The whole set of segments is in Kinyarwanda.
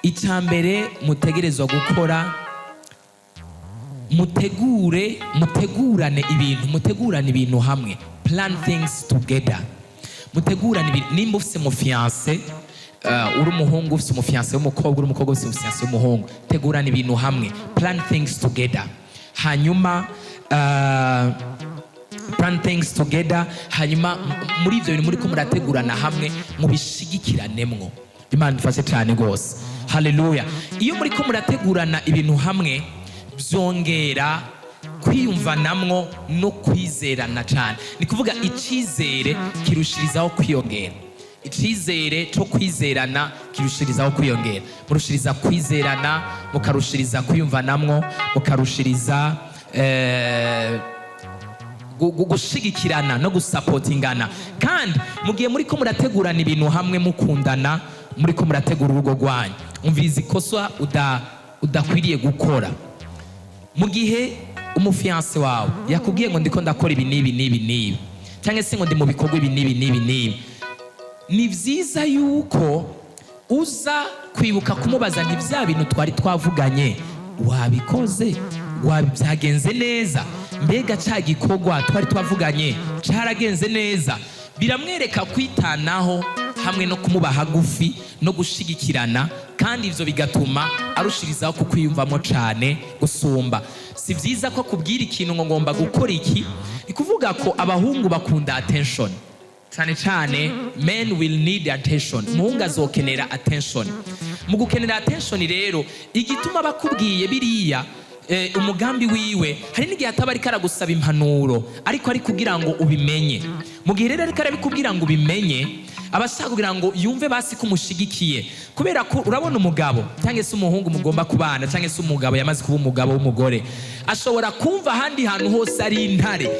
icambere mutegerezwa gukora, mutegurane ibintu hamwe. Plan things together. Mutegurane ibintu. Nimba ufise umufiance, uri umuhungu ufise umufiance w'umukobwa, uri umukobwa ufise umufiance w'umuhungu, tegurane ibintu hamwe. Plan things together. Hanyuma plan things together. Hanyuma muri ivyo bintu muriko murategurana hamwe mubishigikiranemo. Imana ifashe cyane gose. Haleluya. Iyo muriko murategurana ibintu hamwe byongera kwiyumvanamwo no kwizerana cyane. Ni kuvuga icizere kirushirizaho kwiyongera. Icizere cyo kwizerana kirushirizaho kwiyongera. Murushiriza kwizerana, mukarushiriza kwiyumvanamwo, mukarushiriza gushigikirana no gusapotingana. Kandi mugiye muriko murategurana ibintu hamwe mukundana, muriko murategura urugo rwanyu, umviriza ikosa udakwiriye gukora. Mu gihe umufiance wawe yakubwiye ngo ndiko ndakora ibi n'ibi cyangwa se ngo ndi mu bikorwa ibi n'ibi, ni vyiza yuko uza kwibuka kumubaza nti vya bintu twari twavuganye wabikoze, byagenze neza, mbega ca gikorwa twari twavuganye caragenze neza. Biramwereka kwitanaho hamwe no kumuba hagufi no gushigikirana, kandi ivyo bigatuma arushirizaho kukwiyumvamo cane gusumba. Si vyiza ko kubwira ikintu ngo ngomba gukora iki. Ni kuvuga ko abahungu bakunda attention cyane. Men will need attention. Umuhungu azokenera attention. Mu gukenera attention rero, igituma bakubwiye biriya umugambi wiwe, hari n'igihe ataba ariko aragusaba impanuro, ariko ari kugira ngo ubimenye. Mu gihe rero ariko arabikubwira ngo ubimenye, abashaka kugira ngo yumve basi ko umushigikiye. Kubera ko urabona umugabo cyangwa se umuhungu mugomba kubana, cyangwa se umugabo yamaze kuba umugabo w'umugore, ashobora kumva ahandi hantu hose ari intare,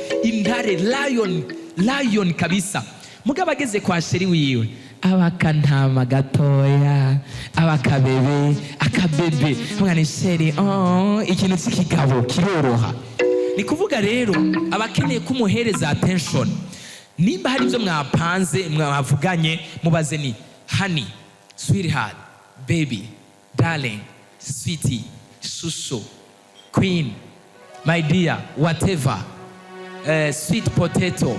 lion kabisa. Mugabo ageze kwa sheri wiwe, abakantama gatoya, akabebe, mwana sheri, ikintu cy'ikigabo kiroroha. Ni kuvuga rero abakeneye kumuhereza attention. Nimba hari ibyo mwapanze mwavuganye, mubaze ni honey, sweetheart, baby, darling, sweetie, shusho, queen, my dear, whatever, sweet potato,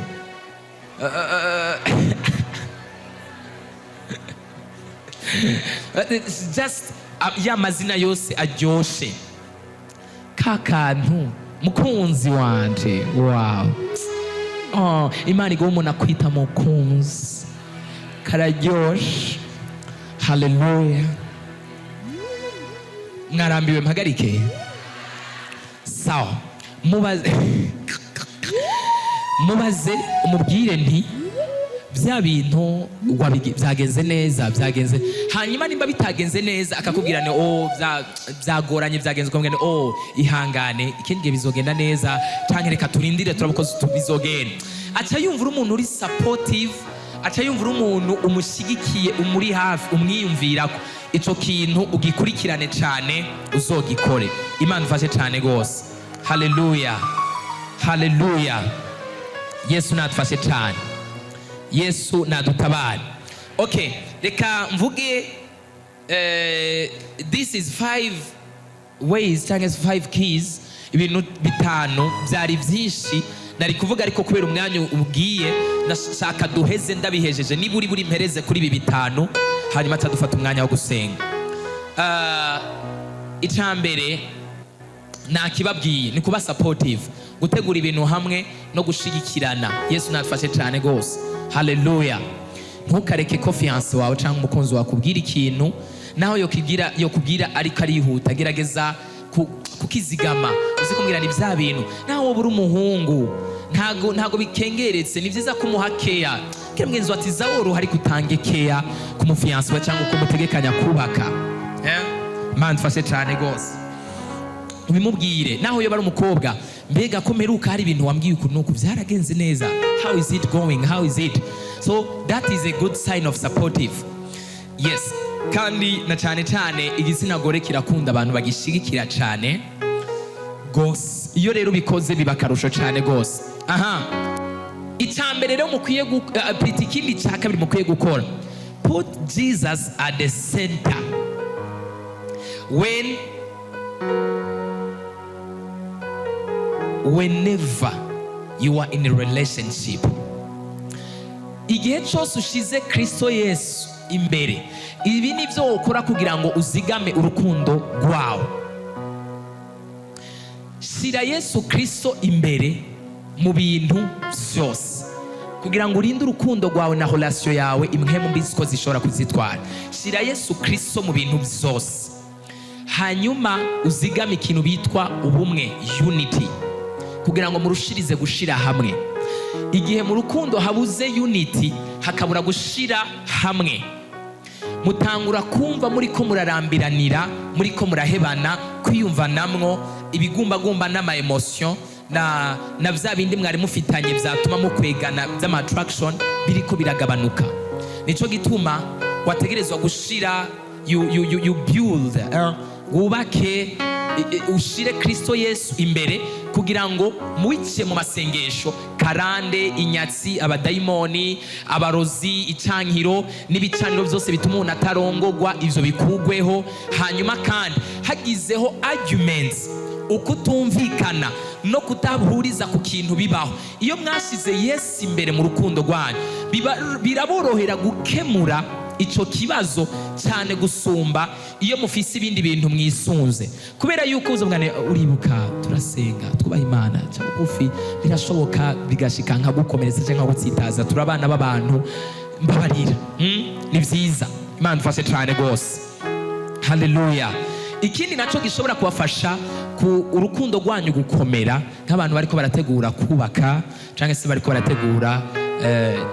it's just ya mazina yose aryoshe. Kakantu mukunzi wanje, wow. Imana igomba umuntu akwita mukunzi, kararyoshe. Haleluya. Mwarambiwe mpagarike? Sawa. Mubaze umubwire nti vya bintu byagenze neza, byagenze. Hanyuma nimba bitagenze neza akakubwira ni byagoranye, byagenze ukamubwira ni ihangane, ikindi gihe bizogenda neza, cyangwa reka turindire turabukoze bizogenda. Aca yumvura umuntu uri supportive, aca yumvura umuntu umushyigikiye, umuri hafi, umwiyumvirako. Ico kintu ugikurikirane cyane, uzogikore. Imana ifashe cyane gose. Haleluya. Haleluya. Yesu natufashe cyane. Yesu nadutabare. Okay, reka mvuge this is 5 ways, cyangwa 5 keys, ibintu bitanu byari byinshi nari kuvuga, ariko kubera umwanya ubwiye ndashaka duheze ndabihejeje. Niba uri mpereze kuri ibi bitanu, hanyuma tadufata umwanya wo gusenga. Icambere nakibabwiye ni kuba supportive, gutegura ibintu hamwe no gushigikirana. Yesu natufashe cyane gose. Haleluya. Ntukareke ko fiance wawe cyangwa umukunzi wawe kubwira ikintu naho yo kubwira ariko arihuta. Gerageza kukizigama, uzi kumbwira ni bya bintu naho wowe uri umuhungu, ntago bikengeretse. Ni byiza kumuha care. Kira mwenzi wati zaworo hari kutange care ku mufiance wa cyangwa ko mutegekanya kubaka. Man fashe cyane gose. Ubimubwire naho yo bari umukobwa, mbega ko meruka hari ibintu wambwiye ukuntu byaragenze neza, how is it going, how is it? So that is a good sign of supportive. Yes. Kandi na cyane igitsina gore kirakunda abantu bagishigikira cyane gose. Iyo rero bikoze bibakarusho cyane gose. Icambere rero mukwiye ikindi cya kabiri mukwiye gukora, put Jesus at the center. whenever you are in a relationship, igihe cyose ushize Kristo Yesu imbere, ibi nibyo ukora kugira ngo uzigame urukundo rwawe. Shira Yesu Kristo imbere mu bintu byose kugira ngo urinde urukundo rwawe na relation yawe imwe mu bisiko zishobora kuzitwara. Shira Yesu Kristo mu bintu byose, hanyuma uzigame ikintu bitwa ubumwe, unity, kugira ngo murushirize gushira hamwe. Igihe mu rukundo habuze unity, hakabura gushira hamwe, mutangura kumva muri ko murarambiranira, muri ko murahebana, kwiyumvanamwo ibigumbagumba n'ama emotion na vya bindi mwari mufitanye byatuma mukwegana by'ama attraction biriko biragabanuka. Nico gituma wategerezwa gushira you build wubake, ushire Kristo Yesu imbere kugira ngo muice mu masengesho karande, inyatsi, abadayimoni, abarozi, icankiro n'ibicaniro byose bituma umuntu atarongogwa, ivyo bikugweho. Hanyuma kandi hagizeho arguments, ukutumvikana no kutahuriza ku kintu bibaho, iyo mwashize Yesu imbere mu rukundo rwanyu, biraborohera gukemura ico kibazo cyane gusumba iyo mufise ibindi bintu mwisunze. Kubera yuko uzobwane uribuka turasenga twubaha Imana cyangwa bugufi, birashoboka bigashika nka gukomeretsa cyangwa gutsitaza, turabana b'abantu, mbabarira. Ni vyiza, Imana dufashe cyane gose. Haleluya. Ikindi naco gishobora kubafasha ku urukundo rwanyu gukomera, nk'abantu bariko barategura kubaka cyangwa se bariko barategura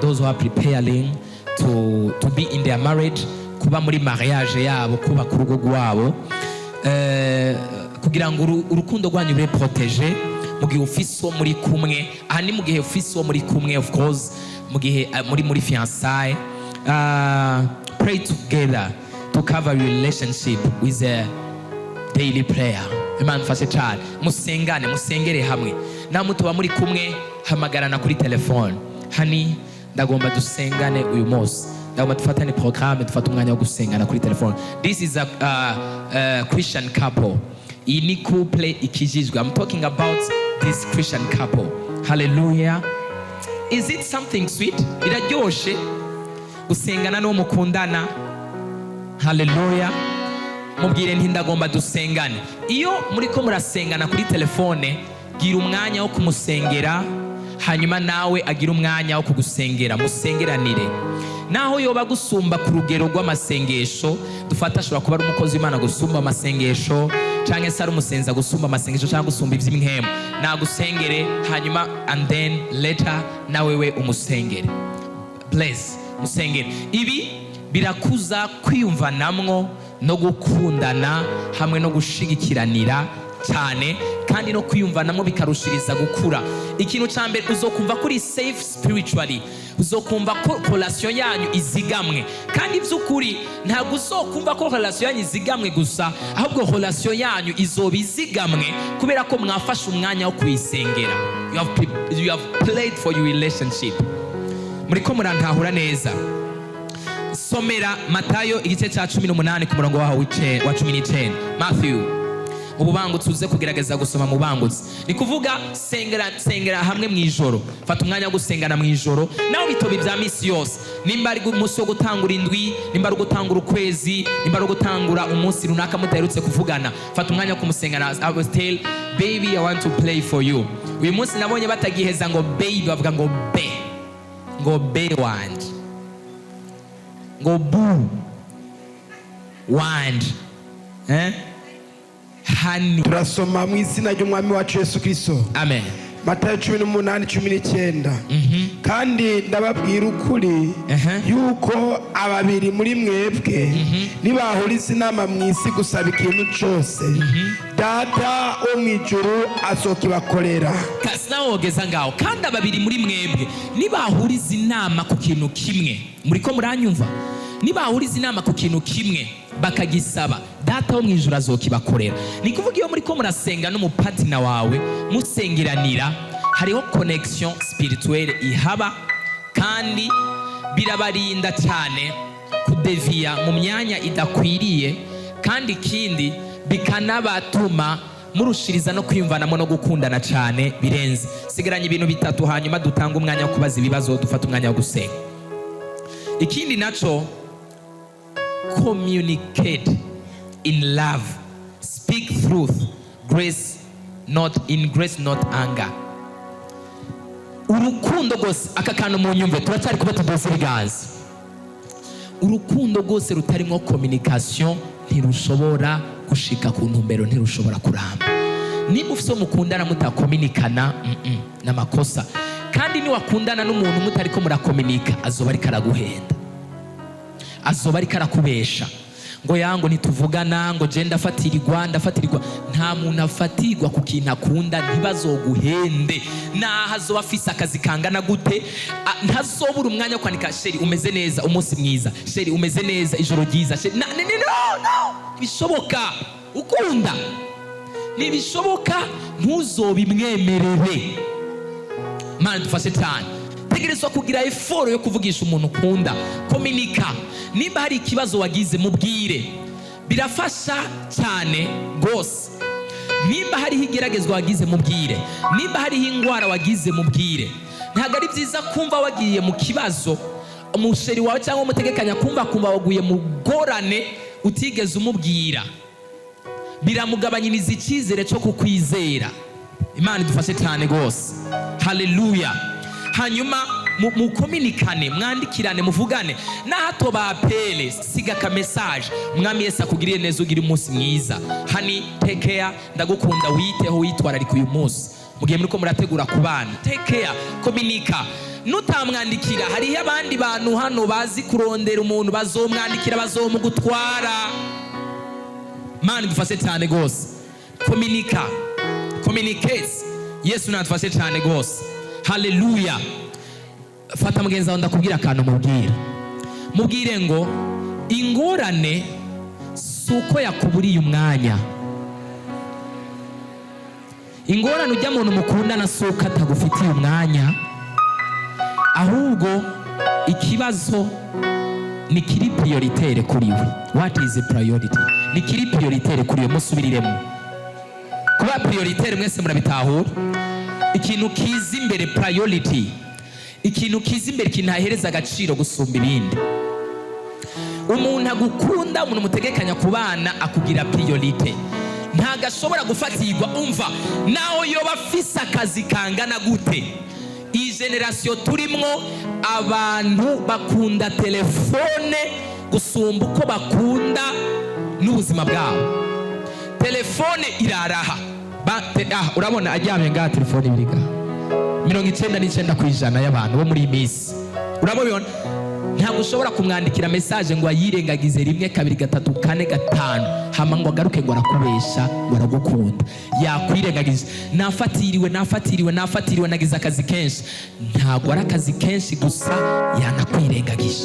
those who are preparing to be in their marriage, kuba muri mariage yabo, kuba ku rugo rwabo, kugira ngo urukundo rwanyu rube protege mu gihe ufise uwo muri kumwe. Aha ni mu gihe ufise uwo muri kumwe, of course mu gihe muri fiançailles. Pray together to cover your relationship with a daily prayer. Imana mfashe cyane, musengere hamwe. Namwe tuba muri kumwe, hamagarana kuri telefone, hani ndagomba dusengane uyu munsi, ndagomba dufatane programme, dufata umwanya wo gusengana kuri telefone. This is a Christian couple. Iyi ni couple ikijijwe. I'm talking about this Christian couple. Hallelujah. Is it something sweet? Iraryoshe gusengana n'uwo mukundana. Hallelujah. Mubwire nti ndagomba dusengane. Iyo muri ko murasengana kuri telefone, gira umwanya wo kumusengera, hanyuma nawe agira umwanya wo kugusengera, musengeranire. Naho yoba gusumba ku rugero rw'amasengesho, dufata ashobora kuba ari umukozi w'Imana gusumba amasengesho, cyangwa se ari umusenza gusumba amasengesho, cyangwa gusumba iby'imhemu, nagusengere, hanyuma and then later nawe we umusengere. Bless, musengere. Ibi birakuza kwiyumvanamwo no gukundana hamwe no gushigikiranira cyane, kandi no kwiyumvanamo bikarushiriza gukura. Ikintu cya mbere, uzokumva kuri safe spiritually, uzokumva ko relation yanyu izigamwe. Kandi by'ukuri ntabwo uzokumva ko relation yanyu izigamwe gusa, ahubwo relation yanyu izoba izigamwe kubera ko mwafashe umwanya wo kuyisengera. You have played for your relationship. Muriko murantahura neza. Somera Matayo igice cya 18 ku murongo wa 19. Matthew. Ububangutse uze kugerageza gusoma mu bangutse. Ni kuvuga sengera hamwe mu ijoro. Fata umwanya wo gusengana mu ijoro. Naho bitobi bya misi yose. Nimba ari umunsi wo gutangura indwi, nimba ari gutangura ukwezi, nimba ari gutangura umunsi runaka mutaherutse kuvugana, fata umwanya wo kumusengana. I will tell baby, I want to play for you. Uyu munsi nabonye batagiheza ngo baby, bavuga ngo be. Ngo be wanje. Ngo bu wanje. Hani. Turasoma mu izina ry'umwami wacu Yesu Kristo. Amen. Matayo 18:19. Kandi ndababwira ukuri yuko ababiri muri mwebwe nibahuriza inama mu isi gusaba ikintu cyose, Data wo mu ijuru azokibakorera. Kasinaogeza ngaho. Kandi ababiri muri mwebwe nibahuriza inama ku kintu kimwe, muriko muranyumva? Nibahuriza inama ku kintu kimwe bakagisaba, Data wo mu ijuru azokibakorera. Ni kuvuga iyo muri ko murasenga n'umupatina wawe musengeranira, hariho connection spirituelle ihaba, kandi birabarinda cyane kudeviya mu myanya idakwiriye, kandi ikindi bikanabatuma murushiriza no kwiyumvanamo no gukundana cyane birenze. Sigaranye ibintu bitatu hanyuma dutanga umwanya wo kubaza ibibazo, dufata umwanya wo gusenga. Ikindi naco, communicate in love, speak truth, grace not anger. Urukundo gose, aka kantu mu nyumve turacyari kuba tudose ibiganza. Urukundo gose rutarimo communication ntirushobora gushika ku ntumbero, ntirushobora kuramba. Niba ufite mukundana mutakominikana n'amakosa, kandi ni wakundana n'umuntu mutariko murakominika, azoba ari karaguhenda, azoba ari karakubesha ngo yango nituvugana ngo je ndafatirirwa. Nta muntu afatirwa ku kintu akunda, ntibazoguhende. Naho azoba afise akazi kangana gute, ntazobura umwanya wo kwandika sheri umeze neza, umunsi mwiza, sheri umeze neza, ijoro ryiza, sheri no, bishoboka. Ukunda ntibishoboka, ntuzobimwemerere. Mana dufashe cyane, tegerezwa kugira effort yo kuvugisha umuntu ukunda. Kominika. Niba hari ikibazo wagize mubwire, birafasha cyane gose. Niba hari igeragezwa wagize mubwire, niba hari ingwara wagize mubwire. Ntabwo ari byiza kumva wagiye mu kibazo umusheri wawe cyangwa umutegekanya kumva waguye mu gorane utigeze umubwira, biramugabanyiriza icyizere cyo kukwizera. Imana idufashe cyane gose. Haleluya. Hanyuma mukominikane, mwandikirane, muvugane. Nahato bapele siga ka message, Mwami Yesu akugiriye neza, ugira umunsi mwiza, hani take care, ndagukunda, witeho, witwararika uyu munsi. Mugihe muriko murategura kubana, take care, kominika. Nutamwandikira, hariho abandi bantu hano bazi kurondera umuntu, bazomwandikira, bazomugutwara. Mana dufashe cyane gose. Kominika, communicates. Yesu natufashe cyane gose. Haleluya. Fata mugenzi wawe ndakubwira akantu mubwire ngo ingorane suko yakuburiye umwanya. Ingorane ujya muntu mukundana suko atagufitiye umwanya, ahubwo ikibazo ni kiri prioritaire kuri we. What is the priority? Ni kiri prioritaire kuri we, musubiriremo. Kuba prioritaire mwese murabitahura. Ikintu kiza imbere, priority. Ikintu kiza imbere kinahereza agaciro gusumba ibindi. Umuntu agukunda, umuntu mutegekanya kubana, akugira priority. Ntago ashobora gufatirwa. Umva, naho yoba afise akazi kangana gute. Iyi generation turimwo, abantu bakunda telefone gusumba uko bakunda n'ubuzima bwabo. Telefone iraraha. Urabona aryamye ngaha telefone ibiriga 99% y'abantu bo muri iyi minsi. Urabona ntabwo ushobora kumwandikira message ngo ayirengagize 1 2 3 4 5 hama ngo agaruke ngo arakubesha ngo aragukunda. Yakwirengagiza, nafatiriwe nagize akazi kenshi. Ntabwo ari akazi kenshi gusa, yanakwirengagije.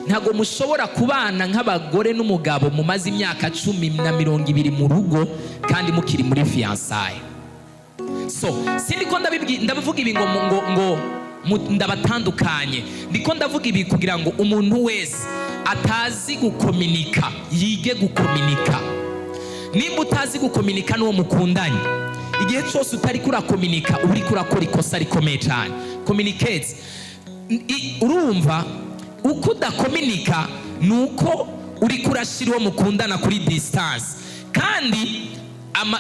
Ntabwo mushobora kubana nk'abagore n'umugabo mumaze imyaka 10 na 20 mu rugo kandi mukiri muri fiançailles. So sindiko ndabivuga ibi ngo ndabatandukanye, ndiko ndavuga ibi kugira ngo umuntu wese atazi gukominika yige gukominika. Nimba utazi gukominika n'uwo mukundanye, igihe cyose utari kurakominika uri kurakora ikosa rikomeye cyane. Communicate. Urumva uko udakominika nuko uri kurashira uwo mukundana kuri distance, kandi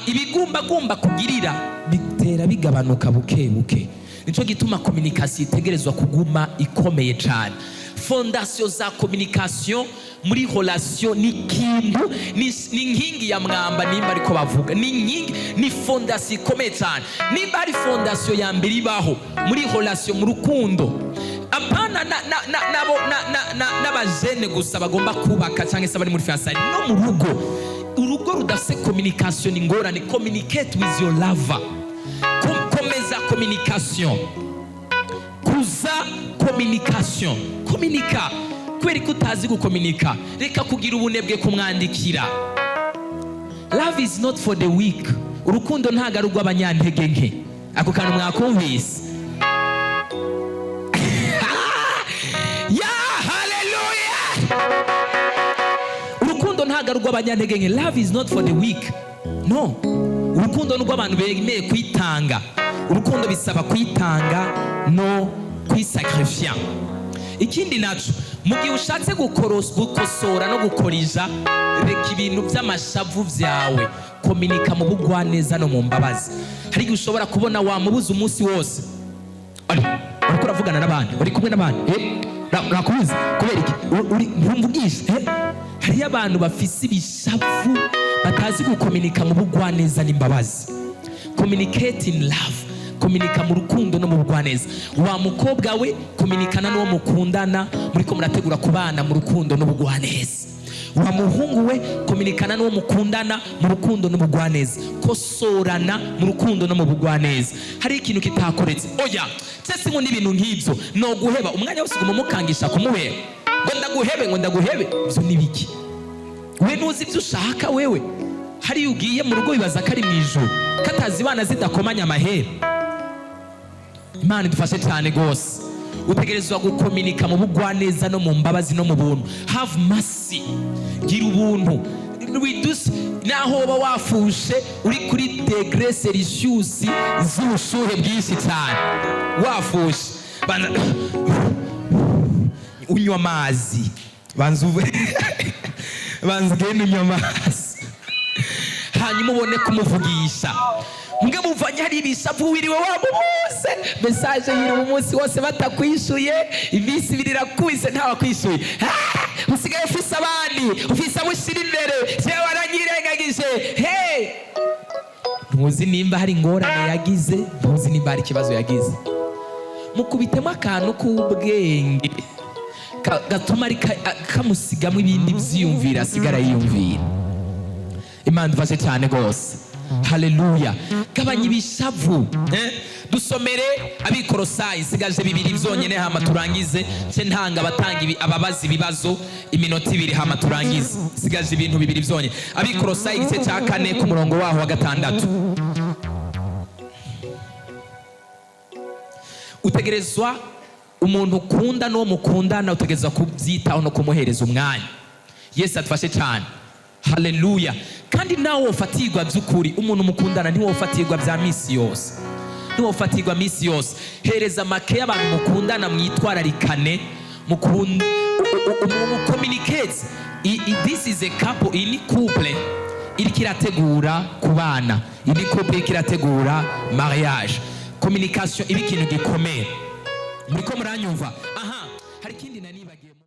ibigumbagumba kugirira bitera bigabanuka buke buke. Nico gituma communication itegerezwa kuguma ikomeye cyane. Fondation za communication muri relation ni kintu, ni nkingi ya mwamba. Nimba ariko bavuga ni nkingi, ni fondation ikomeye cyane. Nimba ari fondation ya mbere ibaho muri relation, mu rukundo, apana n'abajene gusa bagomba kubaka cyangwa se bari muri fiançailles, no mu rugo. Urugo rudafite communication ni ngorane. Communicate with your lover. Komeza communication, kuza communication, kominika. Kweri kutazi gukominika, reka kugira ubunebwe kumwandikira. Love is not for the weak. Urukundo ntago ari rw'abanyantege nke. Ako kantu mwakumvise? Ya haleluya. Urukundo ntago ntabwo ari urw'abanyantege nke. Love is not for the weak, no. Urukundo ni urw'abantu bemeye kwitanga. Urukundo bisaba kwitanga no kwisacrifier. Ikindi naco, mu gihe ushatse gukosora no gukorija, reka ibintu by'amashavu vyawe, kominika mu bugwaneza no mu mbabazi. Hari igihe ushobora kubona wamubuza umunsi wose, uriko uravugana n'abandi, uri kumwe n'abandi, nakubuza kubera iki? Ntumvugisha. Hariyo abantu bafise ibishavu batazi gukominika mu bugwaneza n'imbabazi. Communicate in love, kominika mu rukundo no mu bugwaneza. Wa mukobwa we, kominikana n'uwo mukundana muriko murategura kubana mu rukundo no bugwaneza. Wa muhungu we, kominikana n'uwo mukundana mu rukundo no mu bugwaneza. Kosorana mu rukundo no mu bugwaneza. Hari ikintu kitakoretse, oya cyese ngo n'ibintu nk'ibyo no guheba umwanya wose uguma mukangisha kumuheba, ngo ndaguhebe. Ibyo ni biki? We nuzi ibyo ushaka wewe. Hari ugiye mu rugo bibaza ko ari mu ijuru, katazi bana zidakomanya amahera. Imana idufashe cyane gose. Utegerezwa gukominika mu bugwaneza no mu mbabazi no mu buntu. Have mercy, gira ubuntu. Naho uba wafushe uri kuri degré Celsius z'ubushuhe bwinshi cyane, wafushe unywa amazi, banza ugenda unywa amazi, hanyuma ubone kumuvugisha. Mbwe muvanye hari ibishavu wiriwe wamubuze, message yiri umunsi wose batakwishuye, iminsi ibiri irakubise ntawakwishuye. Usigaye ufise abandi, ufise abushira imbere, jewe waranyirengagije. Ntuzi nimba hari ingorane yagize, ntuzi nimba hari ikibazo yagize. Mukubitemo akantu k'ubwenge gatuma kamusigamo ibindi byiyumvira asigara yiyumvira. Imana idufashe cyane gose. Haleluya. Gabanya ibishavu. Dusomere Abikorosayi, sigaje 2 byonyene hama turangize. Ce ntanga batanga ababazi ibibazo iminota 2 hama turangize. Sigaje ibintu 2 byonyene. Abikorosayi igice cya 4 ku murongo waho wa 6. Utegerezwa umuntu ukunda no mukundana, utegerezwa kubyitaho no kumuhereza umwanya. Yesu adufashe cyane. Haleluya. Kandi nawe ufatirwa by'ukuri, umuntu mukundana ntiwofatirwa bya misi yose, ntiwofatirwa misi yose. Hereza make y'abantu mukundana, mwitwararikane, communicate. This is a couple, ini couple iri kirategura kubana, ini couple iri kirategura mariage. Communication ibi kintu gikomeye. Muriko muranyumva? Aha.